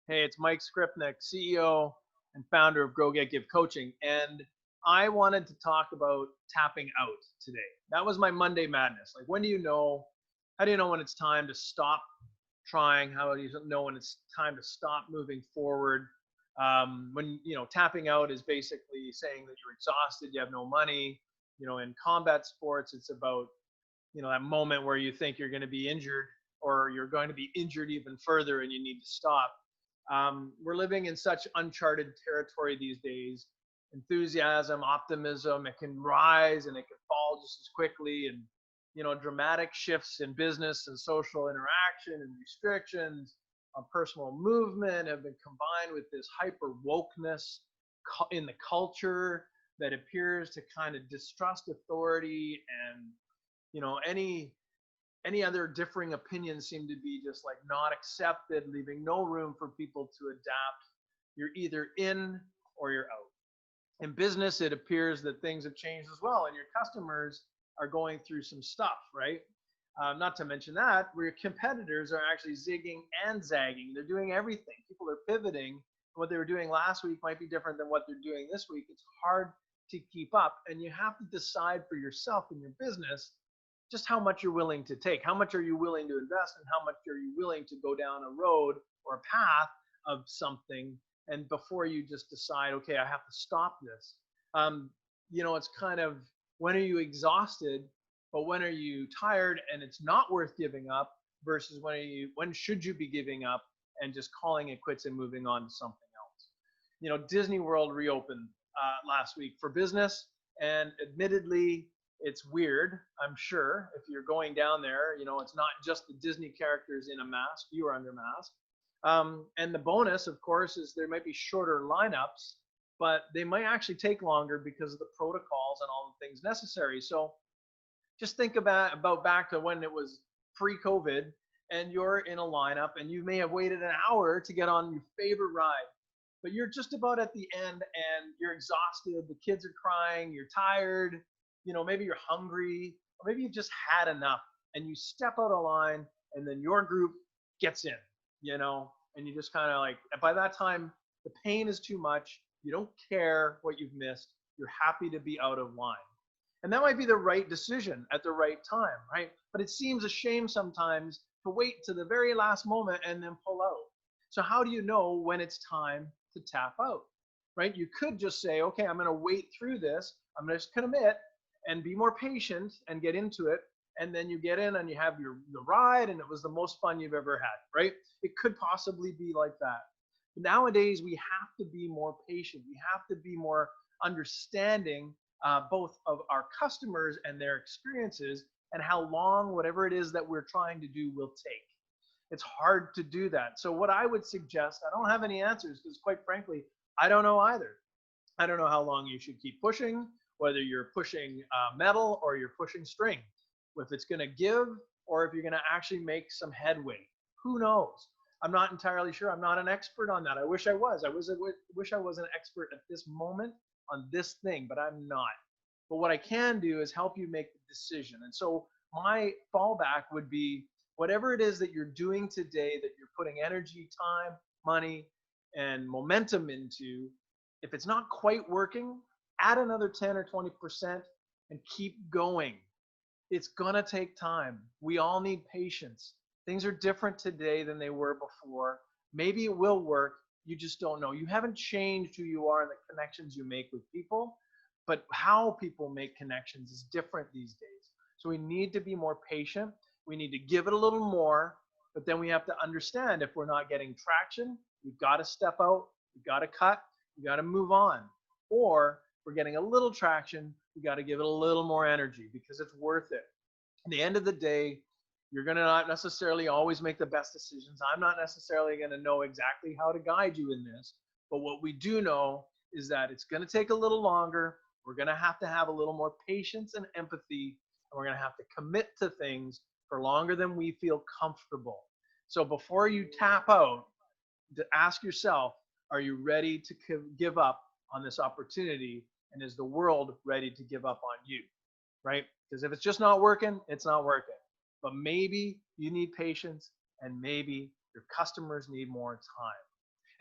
Hey, it's Mike Skrypnek, CEO and founder of Grow Get Give Coaching. And I wanted to talk about tapping out today. That was my Monday madness. Like, when do you know? How do you know when it's time to stop trying? How do you know when it's time to stop moving forward? When tapping out is basically saying that you're exhausted, you have no money. In combat sports, it's about that moment where you think you're going to be injured or you're going to be injured even further and you need to stop. We're living in such uncharted territory these days. Enthusiasm, optimism, it can rise and it can fall just as quickly. And dramatic shifts in business and social interaction and restrictions on personal movement have been combined with this hyper wokeness in the culture that appears to kind of distrust authority, and any other differing opinions seem to be just like not accepted, leaving no room for people to adapt. You're either in or you're out. In business, it appears that things have changed as well, and your customers are going through some stuff, right? Not to mention that where your competitors are actually zigging and zagging. They're doing everything. People are pivoting. What they were doing last week might be different than what they're doing this week. It's hard to keep up, and you have to decide for yourself in your business just how much you're willing to take. How much are you willing to invest, and how much are you willing to go down a road or a path of something, and before you just decide, okay, I have to stop this. It's kind of, when are you exhausted, but when are you tired and it's not worth giving up, versus when should you be giving up and just calling it quits and moving on to something else. Disney World reopened last week for business, and admittedly, it's weird, I'm sure, if you're going down there. It's not just the Disney characters in a mask. You are under mask. And the bonus, of course, is there might be shorter lineups, but they might actually take longer because of the protocols and all the things necessary. So just think about back to when it was pre-COVID, and you're in a lineup and you may have waited an hour to get on your favorite ride, but you're just about at the end and you're exhausted. The kids are crying. You're tired. Maybe you're hungry, or maybe you've just had enough, and you step out of line, and then your group gets in, and you just kind of like, by that time, the pain is too much. You don't care what you've missed. You're happy to be out of line. And that might be the right decision at the right time, right? But it seems a shame sometimes to wait to the very last moment and then pull out. So how do you know when it's time to tap out, right? You could just say, okay, I'm going to wait through this. I'm going to just commit and be more patient and get into it. And then you get in and you have the ride, and it was the most fun you've ever had, right? It could possibly be like that. But nowadays, we have to be more patient. We have to be more understanding, both of our customers and their experiences, and how long whatever it is that we're trying to do will take. It's hard to do that. So what I would suggest, I don't have any answers, because quite frankly, I don't know either. I don't know how long you should keep pushing, whether you're pushing metal or you're pushing string, if it's going to give or if you're going to actually make some headway. Who knows? I'm not entirely sure. I'm not an expert on that. I wish I was. Wish I was an expert at this moment on this thing, but I'm not. But what I can do is help you make the decision. And so my fallback would be, whatever it is that you're doing today, that you're putting energy, time, money, and momentum into, if it's not quite working, add another 10 or 20% and keep going. It's going to take time. We all need patience. Things are different today than they were before. Maybe it will work. You just don't know. You haven't changed who you are and the connections you make with people, but how people make connections is different these days. So we need to be more patient. We need to give it a little more, but then we have to understand, if we're not getting traction, we've got to step out, we've got to cut, we've got to move on. Or we're getting a little traction, we got to give it a little more energy, because it's worth it. At the end of the day, you're going to not necessarily always make the best decisions. I'm not necessarily going to know exactly how to guide you in this, but what we do know is that it's going to take a little longer. We're going to have a little more patience and empathy, and we're going to have to commit to things for longer than we feel comfortable. So before you tap out, to ask yourself, are you ready to give up on this opportunity? And is the world ready to give up on you, right? Because if it's just not working, it's not working. But maybe you need patience, and maybe your customers need more time.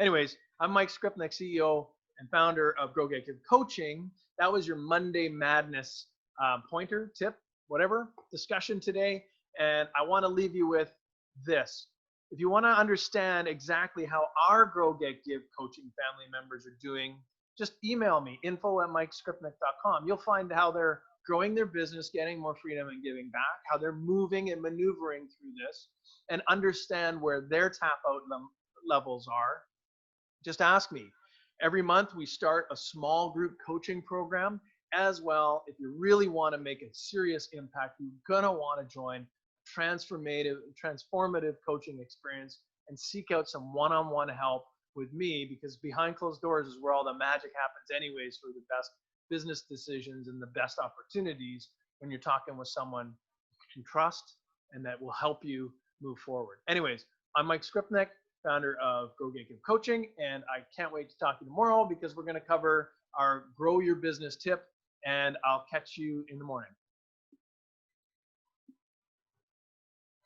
Anyways, I'm Mike Skrypnek, CEO and founder of Grow Get Give Coaching. That was your Monday Madness pointer, tip, whatever, discussion today. And I want to leave you with this. If you want to understand exactly how our Grow Get Give coaching family members are doing, just email me, info@mikeskrypnek.com. You'll find how they're growing their business, getting more freedom and giving back, how they're moving and maneuvering through this, and understand where their tap out levels are. Just ask me. Every month we start a small group coaching program as well. If you really want to make a serious impact, you're going to want to join a transformative coaching experience and seek out some one-on-one help with me, because behind closed doors is where all the magic happens anyways for the best business decisions and the best opportunities when you're talking with someone you can trust and that will help you move forward. Anyways, I'm Mike Skrypnek, founder of Grow Get Give Coaching, and I can't wait to talk to you tomorrow because we're going to cover our Grow Your Business tip, and I'll catch you in the morning.